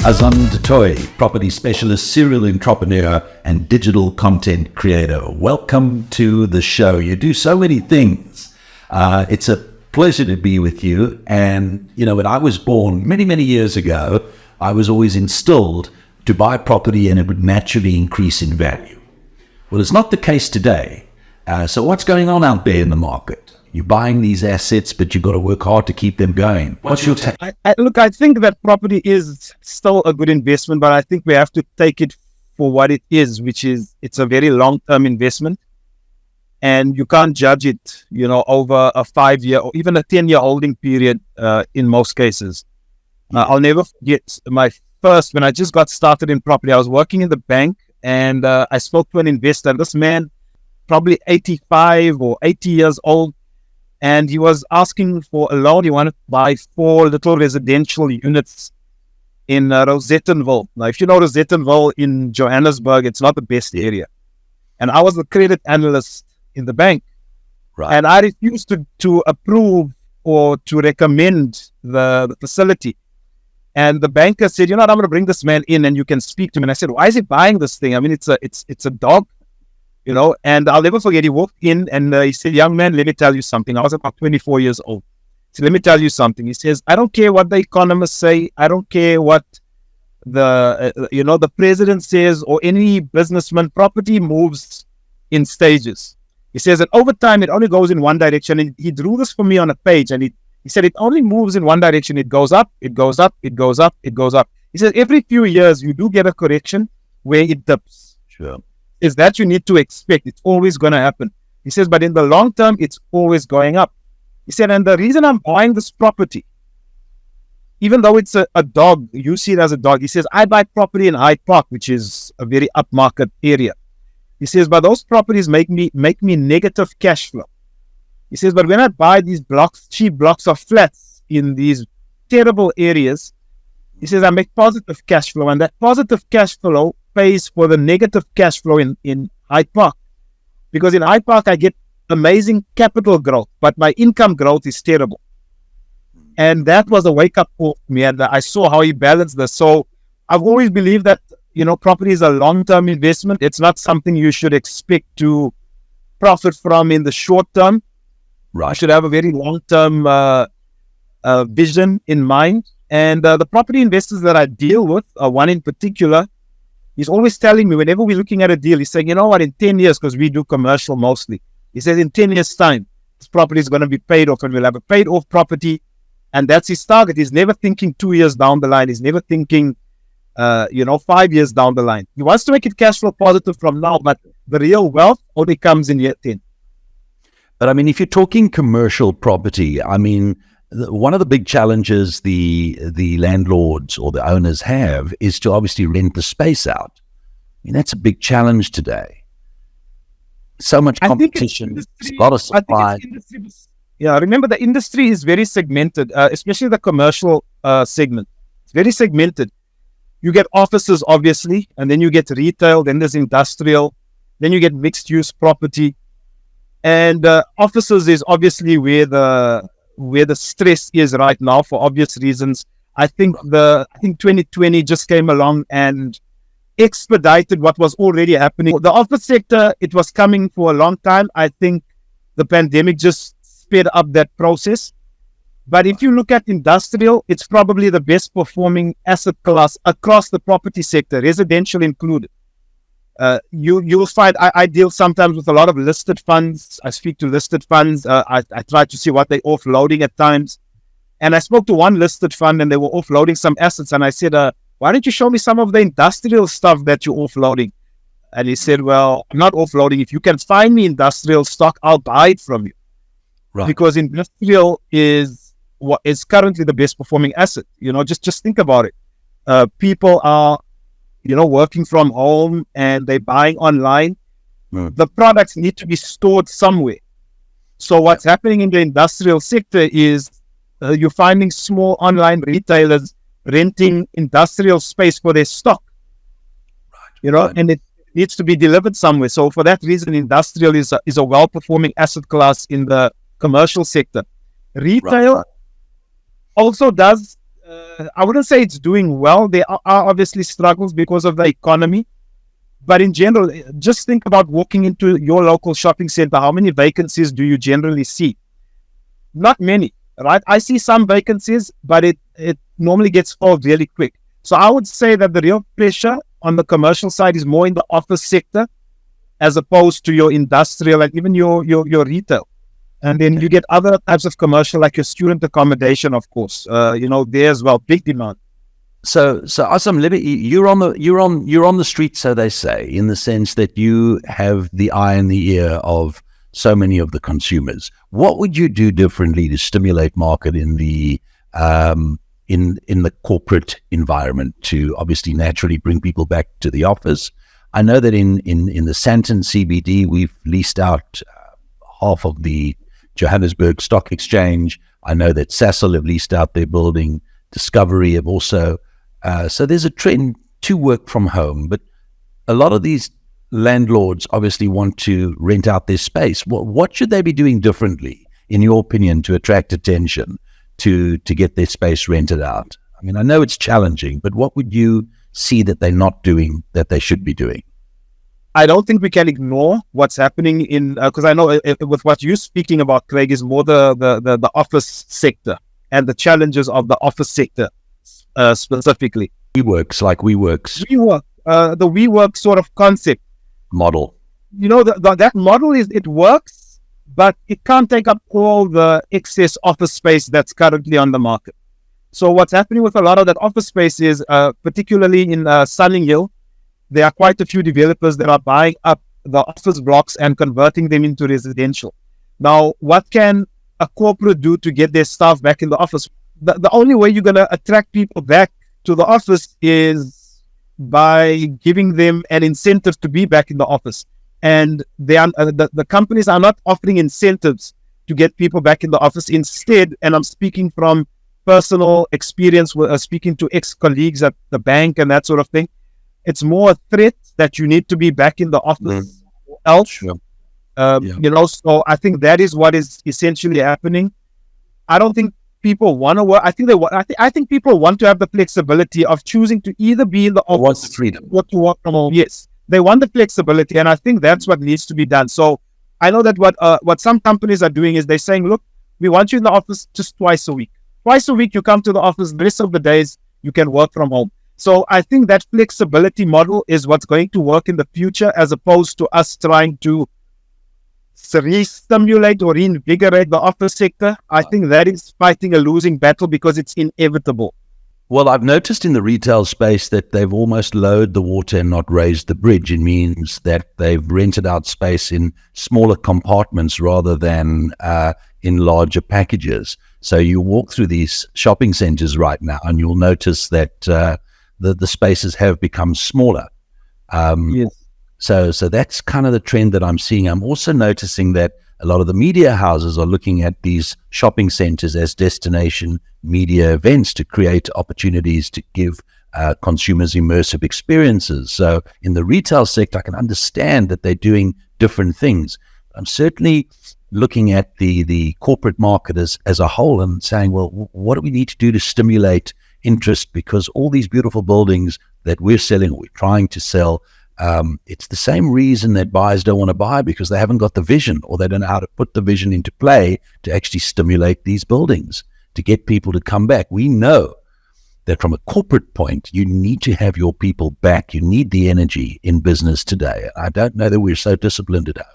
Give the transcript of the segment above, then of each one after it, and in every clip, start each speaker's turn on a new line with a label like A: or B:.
A: Aslam property specialist, serial entrepreneur, and digital content creator. Welcome to the show. You do so many things. It's a pleasure to be with you. And, you know, when I was born many, many years ago, I was always instilled to buy property and it would naturally increase in value. Well, it's not the case today. So what's going on out there in the market? You're buying these assets, but you've got to work hard to keep them going. What's your take?
B: I think that property is still a good investment, but I think we have to take it for what it is, which is it's a very long-term investment. And you can't judge it, you know, over a 5-year or even a 10-year holding period in most cases. I'll never forget when I just got started in property, I was working in the bank and I spoke to an investor. This man, probably 85 or 80 years old, and he was asking for a loan. He wanted to buy 4 little residential units in Rosettenville. Now, if you know Rosettenville in Johannesburg, it's not the best area. And I was the credit analyst in the bank. Right. And I refused to approve or to recommend the facility. And the banker said, you know what, I'm going to bring this man in and you can speak to him. And I said, why is he buying this thing? I mean, it's a dog. You know, and I'll never forget, he walked in and he said, young man, let me tell you something. I was about 24 years old. So let me tell you something. He says, I don't care what the economists say. I don't care what the president says or any businessman. Property moves in stages. He says that over time, it only goes in one direction. And he drew this for me on a page. And he said, it only moves in one direction. It goes up, it goes up, it goes up, it goes up. He says, every few years, you do get a correction where it dips.
A: Sure.
B: Is that you need to expect. It's always going to happen. He says, but in the long term, it's always going up. He said, and the reason I'm buying this property, even though it's a dog, you see it as a dog. He says, I buy property in Hyde Park, which is a very upmarket area. He says, but those properties make me negative cash flow. He says, but when I buy these cheap blocks of flats in these terrible areas, he says, I make positive cash flow, and that positive cash flow pays for the negative cash flow in Hyde Park. Because in Hyde Park, I get amazing capital growth, but my income growth is terrible. And that was a wake-up call for me, and I saw how he balanced this. So I've always believed that, you know, property is a long-term investment. It's not something you should expect to profit from in the short term. Right. You should have a very long-term vision in mind. And the property investors that I deal with, one in particular, he's always telling me, whenever we're looking at a deal, he's saying, you know what, in 10 years, because we do commercial mostly, he says in 10 years' time, this property is going to be paid off and we'll have a paid off property. And that's his target. He's never thinking 2 years down the line. He's never thinking, 5 years down the line. He wants to make it cash flow positive from now, but the real wealth only comes in year 10.
A: But I mean, if you're talking commercial property, I mean, one of the big challenges the landlords or the owners have is to obviously rent the space out. I mean, that's a big challenge today. So much competition, a lot of supply.
B: Remember the industry is very segmented, especially the commercial segment. It's very segmented. You get offices, obviously, and then you get retail, then there's industrial, then you get mixed-use property. And offices is obviously where the stress is right now for obvious reasons. I think 2020 just came along and expedited what was already happening. The office sector, it was coming for a long time. I think the pandemic just sped up that process. But if you look at industrial, it's probably the best performing asset class across the property sector, residential included. You'll find I deal sometimes with a lot of listed funds. I speak to listed funds. I try to see what they're offloading at times. And I spoke to one listed fund and they were offloading some assets. And I said, why don't you show me some of the industrial stuff that you're offloading? And he said, well, I'm not offloading. If you can find me industrial stock, I'll buy it from you. Right. Because industrial is what is currently the best performing asset. You know, just think about it. People are, working from home and they're buying online. The products need to be stored somewhere. So what's happening in the industrial sector is you're finding small online retailers renting industrial space for their stock. Right. And needs to be delivered somewhere. So for that reason, industrial is a well-performing asset class in the commercial sector. Retail also does, I wouldn't say it's doing well. There are obviously struggles because of the economy. But in general, just think about walking into your local shopping center. How many vacancies do you generally see? Not many, right? I see some vacancies, but it normally gets filled really quick. So I would say that the real pressure on the commercial side is more in the office sector as opposed to your industrial and even your retail. And then you get other types of commercial, like your student accommodation, of course. There as well, big demand.
A: So Aslam, you're on the street, so they say, in the sense that you have the eye and the ear of so many of the consumers. What would you do differently to stimulate market in the in the corporate environment to obviously naturally bring people back to the office? I know that in the Sandton CBD, we've leased out half of the Johannesburg Stock Exchange. I know that Sasol have leased out their building. Discovery have also. So there's a trend to work from home, but a lot of these landlords obviously want to rent out their space. What should they be doing differently, in your opinion, to attract attention to get their space rented out? I mean, I know it's challenging, but what would you see that they're not doing that they should be doing?
B: I don't think we can ignore what's happening in, because I know with what you're speaking about, Craig, is more the office sector and the challenges of the office sector. Specifically,
A: WeWorks,
B: the WeWork sort of concept
A: model.
B: That model it works, but it can't take up all the excess office space that's currently on the market. So what's happening with a lot of that office space is, particularly in Sunning Hill, there are quite a few developers that are buying up the office blocks and converting them into residential. Now, what can a corporate do to get their staff back in the office? The only way you're going to attract people back to the office is by giving them an incentive to be back in the office. And the companies are not offering incentives to get people back in the office. Instead, and I'm speaking from personal experience with speaking to ex-colleagues at the bank and that sort of thing, it's more a threat that you need to be back in the office or else.
A: Sure.
B: So I think that is what is essentially happening. I don't think people want to work. I think people want to have the flexibility of choosing to either be in the office
A: want the freedom
B: or to work from home. Yes, they want the flexibility, and I think that's what needs to be done. So I know that what some companies are doing is they're saying, look, we want you in the office just twice a week. Twice a week you come to the office. The rest of the days you can work from home. So I think that flexibility model is what's going to work in the future, as opposed to us trying to re-stimulate or reinvigorate the office sector. I think that is fighting a losing battle because it's inevitable.
A: Well, I've noticed in the retail space that they've almost lowered the water and not raised the bridge. It means that they've rented out space in smaller compartments rather than in larger packages. So you walk through these shopping centers right now and you'll notice that the spaces have become smaller.
B: Yes.
A: So that's kind of the trend that I'm seeing. I'm also noticing that a lot of the media houses are looking at these shopping centers as destination media events to create opportunities to give consumers immersive experiences. So in the retail sector, I can understand that they're doing different things. I'm certainly looking at the corporate market as a whole and saying, well, what do we need to do to stimulate interest? Because all these beautiful buildings that we're selling, or we're trying to sell, it's the same reason that buyers don't want to buy, because they haven't got the vision, or they don't know how to put the vision into play to actually stimulate these buildings, to get people to come back. We know that from a corporate point, you need to have your people back. You need the energy in business today. I don't know that we're so disciplined at home.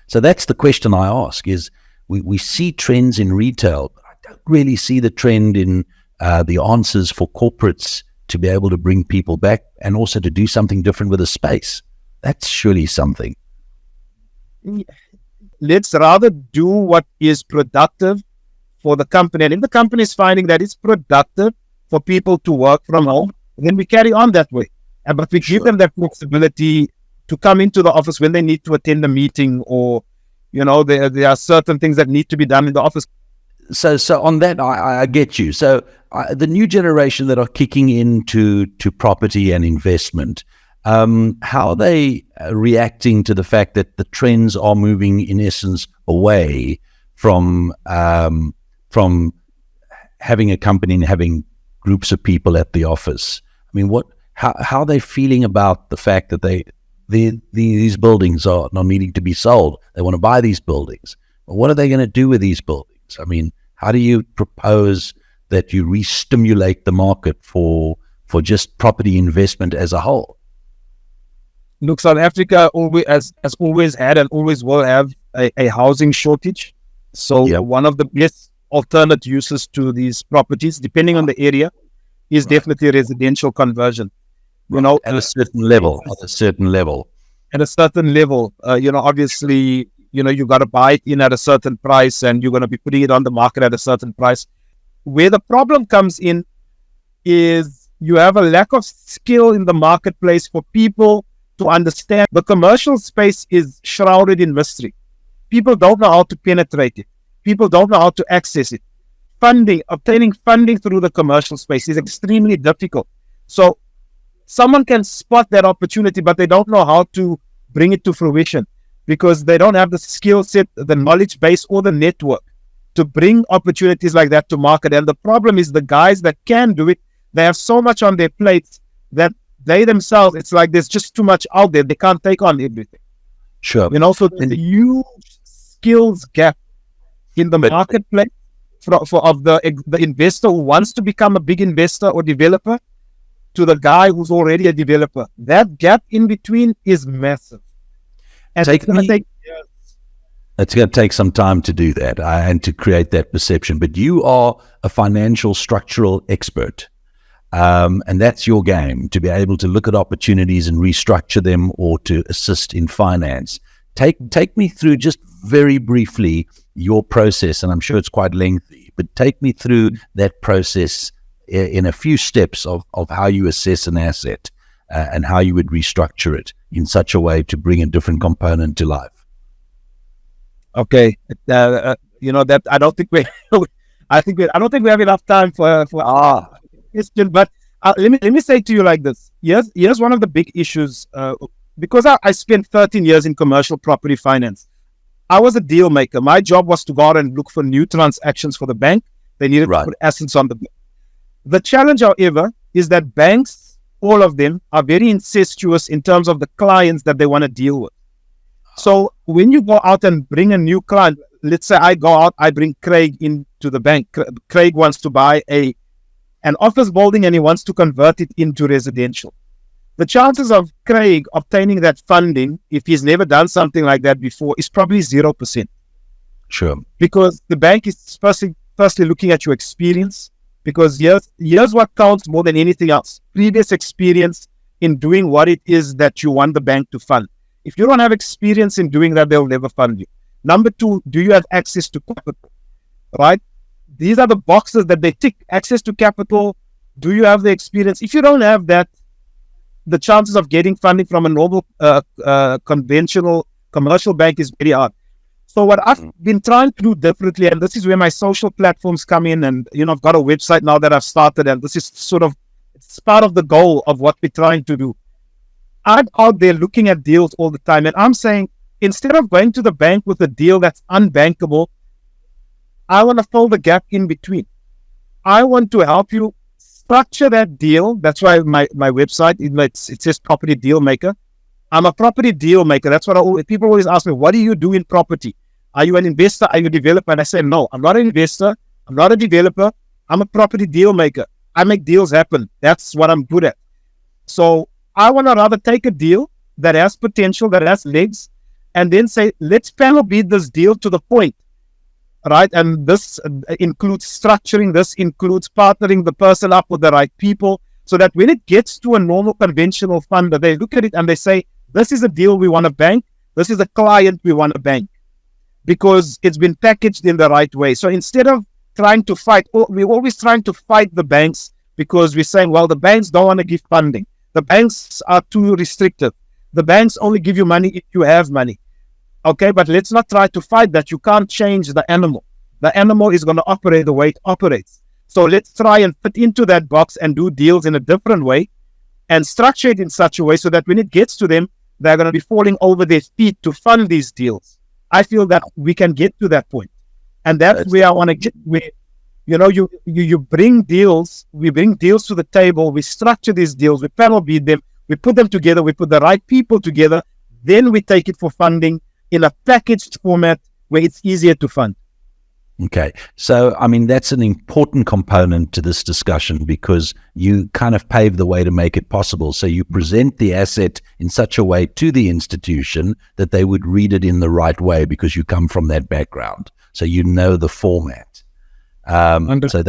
A: So that's the question I ask is, we see trends in retail, but I don't really see the trend in the answers for corporates to be able to bring people back and also to do something different with the space. That's surely something.
B: Let's rather do what is productive for the company. And if the company is finding that it's productive for people to work from home, then we carry on that way. But we give them that flexibility to come into the office when they need to attend a meeting, or, there are certain things that need to be done in the office.
A: So on that, I get you. So the new generation that are kicking into property and investment, How are they reacting to the fact that the trends are moving, in essence, away from having a company and having groups of people at the office? I mean, how are they feeling about the fact that these buildings are not needing to be sold? They want to buy these buildings. But what are they going to do with these buildings? I mean, how do you propose that you re-stimulate the market for just property investment as a whole?
B: Look, South Africa always has always had and always will have a housing shortage. So one of the best alternate uses to these properties, depending on the area, is definitely residential conversion. You know,
A: at a certain level.
B: Obviously, you got to buy it in at a certain price, and you're going to be putting it on the market at a certain price. Where the problem comes in is you have a lack of skill in the marketplace for people to understand. The commercial space is shrouded in mystery. People don't know how to penetrate it. People don't know how to access it. Obtaining funding through the commercial space is extremely difficult. So someone can spot that opportunity, but they don't know how to bring it to fruition because they don't have the skill set, the knowledge base, or the network to bring opportunities like that to market. And the problem is the guys that can do it, they have so much on their plates that they themselves, it's like there's just too much out there. They can't take on everything.
A: Sure.
B: So there's a huge skills gap in the marketplace of the investor who wants to become a big investor or developer to the guy who's already a developer. That gap in between is massive. And it's going to take years.
A: It's going to take some time to do that and to create that perception. But you are a financial structural expert. And that's your game, to be able to look at opportunities and restructure them or to assist in finance. Take me through just very briefly your process, and I'm sure it's quite lengthy, but take me through that process in a few steps of how you assess an asset and how you would restructure it in such a way to bring a different component to life.
B: Okay, that I don't think I don't think we have enough time for question. But let me say to you like this. Here's one of the big issues. Because I spent 13 years in commercial property finance. I was a deal maker. My job was to go out and look for new transactions for the bank. They needed to put assets on the bank. The challenge, however, is that banks, all of them, are very incestuous in terms of the clients that they want to deal with. So when you go out and bring a new client, let's say I go out, I bring Craig into the bank. Craig wants to buy an office building and he wants to convert it into residential. The chances of Craig obtaining that funding, if he's never done something like that before, is probably 0%.
A: Sure.
B: Because the bank is firstly looking at your experience, because here's what counts more than anything else. Previous experience in doing what it is that you want the bank to fund. If you don't have experience in doing that, they'll never fund you. Number two, do you have access to capital? Right? These are the boxes that they tick. Access to capital. Do you have the experience? If you don't have that, the chances of getting funding from a normal, conventional commercial bank is very hard. So what I've been trying to do differently, and this is where my social platforms come in, and I've got a website now that I've started, and this is it's part of the goal of what we're trying to do. I'm out there looking at deals all the time, and I'm saying, instead of going to the bank with a deal that's unbankable, I want to fill the gap in between. I want to help you structure that deal. That's why my website, it says property deal maker. I'm a property deal maker. That's what people always ask me, what do you do in property? Are you an investor? Are you a developer? And I say, no, I'm not an investor. I'm not a developer. I'm a property deal maker. I make deals happen. That's what I'm good at. So I want to rather take a deal that has potential, that has legs, and then say, let's panel beat this deal to the point. Right, and this includes structuring. This includes partnering the person up with the right people, so that when it gets to a normal conventional funder, they look at it and they say, "This is a deal we want to bank. This is a client we want to bank," because it's been packaged in the right way. So instead of trying to fight, we're always trying to fight the banks because we're saying, "Well, the banks don't want to give funding. The banks are too restrictive. The banks only give you money if you have money." Okay, but let's not try to fight that. You can't change the animal. The animal is going to operate the way it operates. So let's try and fit into that box and do deals in a different way and structure it in such a way so that when it gets to them, they're going to be falling over their feet to fund these deals. I feel that we can get to that point. And that's where I want to get, where, you bring deals, we bring deals to the table, we structure these deals, we panel beat them, we put them together, we put the right people together, then we take it for funding in a packaged format where it's easier to fund.
A: Okay. So, I mean, that's an important component to this discussion because you kind of pave the way to make it possible. So you present the asset in such a way to the institution that they would read it in the right way because you come from that background. So you know the format. So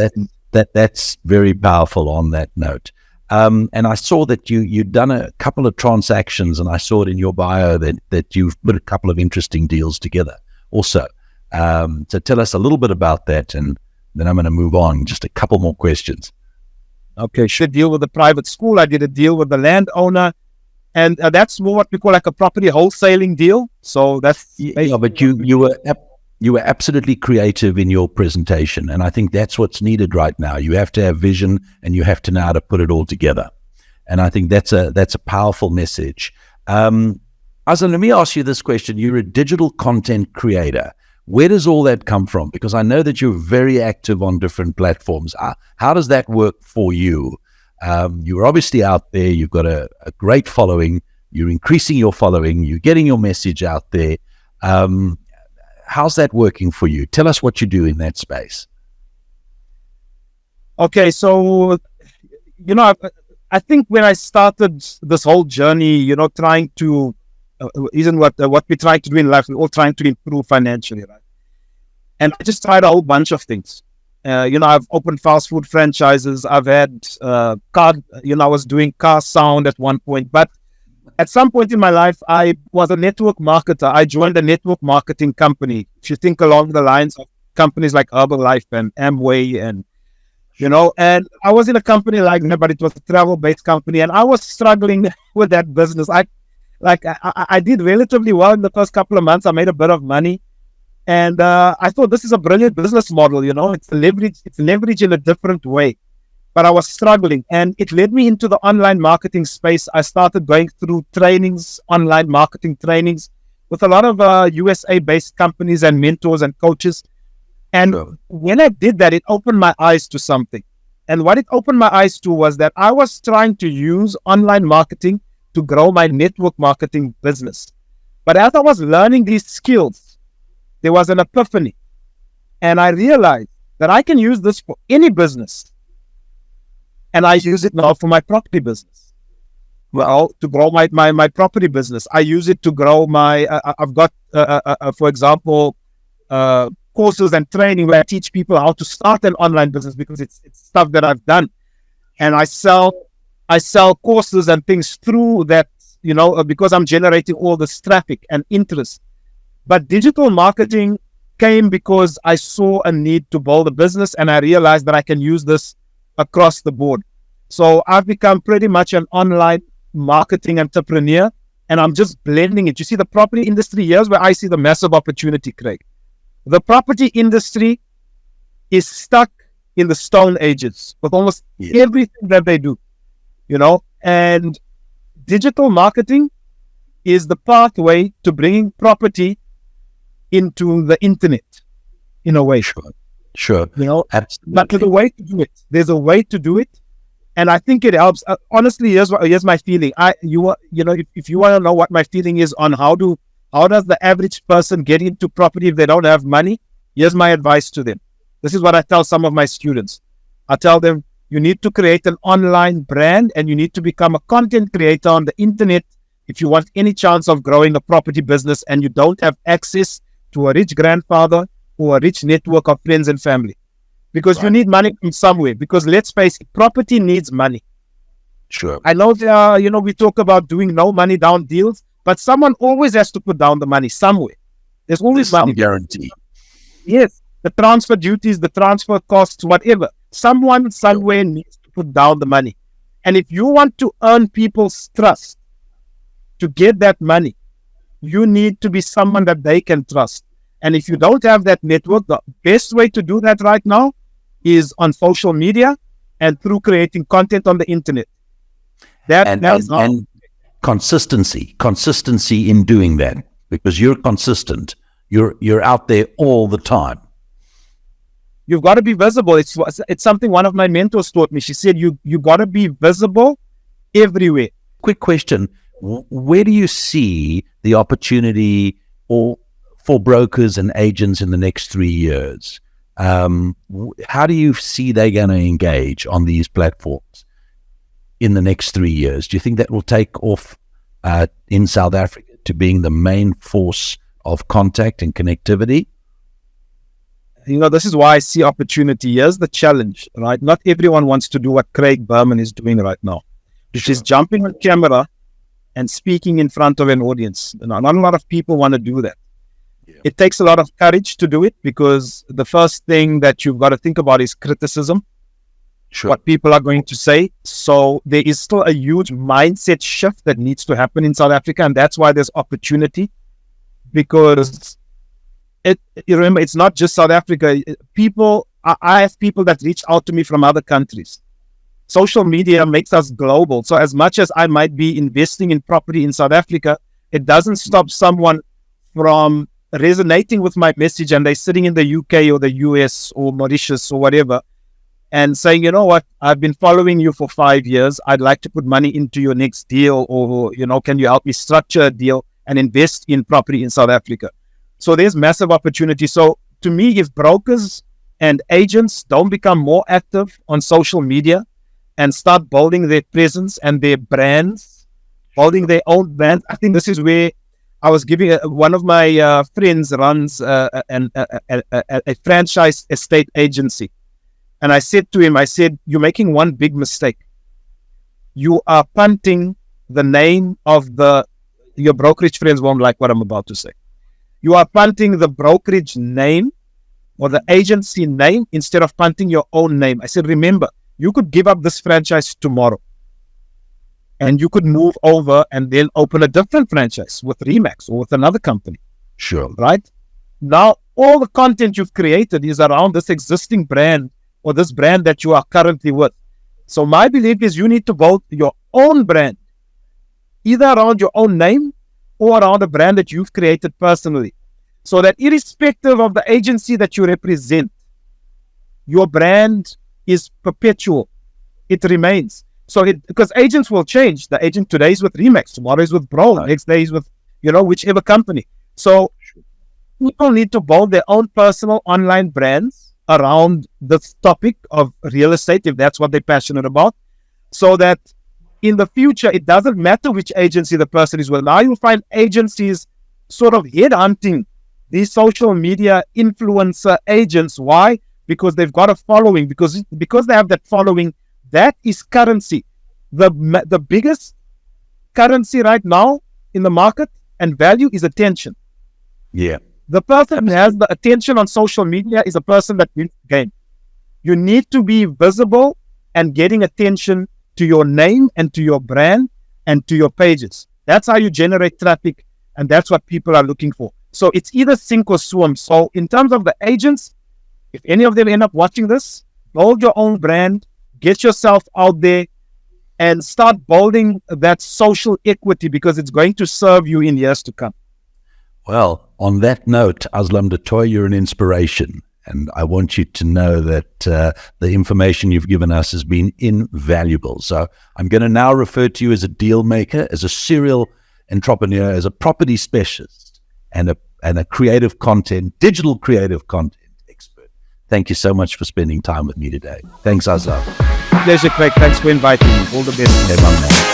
A: that's very powerful on that note. And I saw that you'd done a couple of transactions, and I saw it in your bio that you've put a couple of interesting deals together also. So tell us a little bit about that, and then I'm going to move on. Just a couple more questions.
B: Okay, should deal with the private school. I did a deal with the landowner, and that's more what we call like a property wholesaling deal. So that's
A: but you were absolutely creative in your presentation, and I think that's what's needed right now. You have to have vision, and you have to know how to put it all together. And I think that's a powerful message. Aslam, let me ask you this question: you're a digital content creator. Where does all that come from? Because I know that you're very active on different platforms. How does that work for you? You're obviously out there. You've got a great following. You're increasing your following. You're getting your message out there. How's that working for you? Tell us what you do in that space.
B: Okay, so, I think when I started this whole journey, trying to, isn't what we try to do in life, we're all trying to improve financially, right? And I just tried a whole bunch of things. I've opened fast food franchises. I've had I was doing car sound at one point. But at some point in my life, I was a network marketer. I joined a network marketing company. If you think along the lines of companies like Herbalife and Amway and I was in a company like that, but it was a travel-based company. And I was struggling with that business. I did relatively well in the first couple of months. I made a bit of money. And I thought this is a brilliant business model, it's leverage in a different way. But I was struggling, and it led me into the online marketing space. I started going through trainings, online marketing trainings with a lot of USA-based companies and mentors and coaches. And when I did that, it opened my eyes to something. And what it opened my eyes to was that I was trying to use online marketing to grow my network marketing business. But as I was learning these skills, there was an epiphany. And I realized that I can use this for any business. And I use it now for my property business. Well, to grow my property business. I use it to grow I've got, for example, courses and training where I teach people how to start an online business because it's stuff that I've done. And I sell courses and things through that, because I'm generating all this traffic and interest. But digital marketing came because I saw a need to build a business, and I realized that I can use this across the board. So I've become pretty much an online marketing entrepreneur, and I'm just blending it. You see, the property industry, here's where I see the massive opportunity, Craig. The property industry is stuck in the Stone Ages with almost everything that they do, and digital marketing is the pathway to bringing property into the internet in a way.
A: Sure.
B: But there's a way to do it. There's a way to do it. And I think it helps. Honestly, here's my feeling. If you want to know what my feeling is on how does the average person get into property if they don't have money, here's my advice to them. This is what I tell some of my students. I tell them, you need to create an online brand and you need to become a content creator on the internet if you want any chance of growing a property business and you don't have access to a rich grandfather or a rich network of friends and family. Because you need money from somewhere. Because let's face it, property needs money.
A: Sure.
B: I know we talk about doing no money down deals, but someone always has to put down the money somewhere. There's always money.
A: Some guarantee.
B: Yes. The transfer duties, the transfer costs, whatever. Someone somewhere needs to put down the money. And if you want to earn people's trust to get that money, you need to be someone that they can trust. And if you don't have that network, the best way to do that right now is on social media and through creating content on the internet.
A: And consistency in doing that, because you're consistent. You're out there all the time.
B: You've got to be visible. It's something one of my mentors taught me. She said, you got to be visible everywhere.
A: Quick question. Where do you see the opportunity for brokers and agents in the next 3 years? How do you see they're going to engage on these platforms in the next 3 years? Do you think that will take off in South Africa to being the main force of contact and connectivity?
B: This is why I see opportunity. Here's the challenge, right? Not everyone wants to do what Craig Berman is doing right now, which is jumping on camera and speaking in front of an audience. Not a lot of people want to do that. Yeah. It takes a lot of courage to do it, because the first thing that you've got to think about is criticism. Sure. What people are going to say. So there is still a huge mindset shift that needs to happen in South Africa, and that's why there's opportunity, because you remember, it's not just South Africa. I have people that reach out to me from other countries. Social media makes us global. So as much as I might be investing in property in South Africa, it doesn't stop someone from resonating with my message, and they're sitting in the UK or the US or Mauritius or whatever, and saying, you know what, I've been following you for 5 years. I'd like to put money into your next deal, or, can you help me structure a deal and invest in property in South Africa? So there's massive opportunity. So to me, if brokers and agents don't become more active on social media and start building their presence and their brands, building their own brand, I think this is where I was giving one of my friends runs a franchise estate agency. And I said to him, you're making one big mistake. You are punting the name of your brokerage friends won't like what I'm about to say. You are punting the brokerage name or the agency name instead of punting your own name. I said, remember, you could give up this franchise tomorrow and you could move over and then open a different franchise with Remax or with another company.
A: Sure.
B: Right? Now, all the content you've created is around this existing brand or this brand that you are currently with. So my belief is you need to build your own brand, either around your own name or around a brand that you've created personally, so that irrespective of the agency that you represent, your brand is perpetual. It remains. So because agents will change. The agent today is with Remax, tomorrow is with Bro, next day is with, whichever company. So people need to build their own personal online brands around this topic of real estate, if that's what they're passionate about, so that in the future, it doesn't matter which agency the person is with. Now you'll find agencies sort of headhunting these social media influencer agents. Why? Because they've got a following. Because they have that following, that is currency. The biggest currency right now in the market and value is attention.
A: Yeah.
B: The person who has the attention on social media is a person that wins the game. You need to be visible and getting attention to your name and to your brand and to your pages. That's how you generate traffic, and that's what people are looking for. So it's either sink or swim. So in terms of the agents, if any of them end up watching this, build your own brand, get yourself out there, and start building that social equity, because it's going to serve you in years to come.
A: Well, on that note, Aslam Datoy, you're an inspiration. And I want you to know that the information you've given us has been invaluable. So I'm going to now refer to you as a deal maker, as a serial entrepreneur, as a property specialist, and a digital creative content expert. Thank you so much for spending time with me today. Thanks, Aslam.
B: Pleasure, Craig. Thanks for inviting me. All the best.
A: Okay, my man.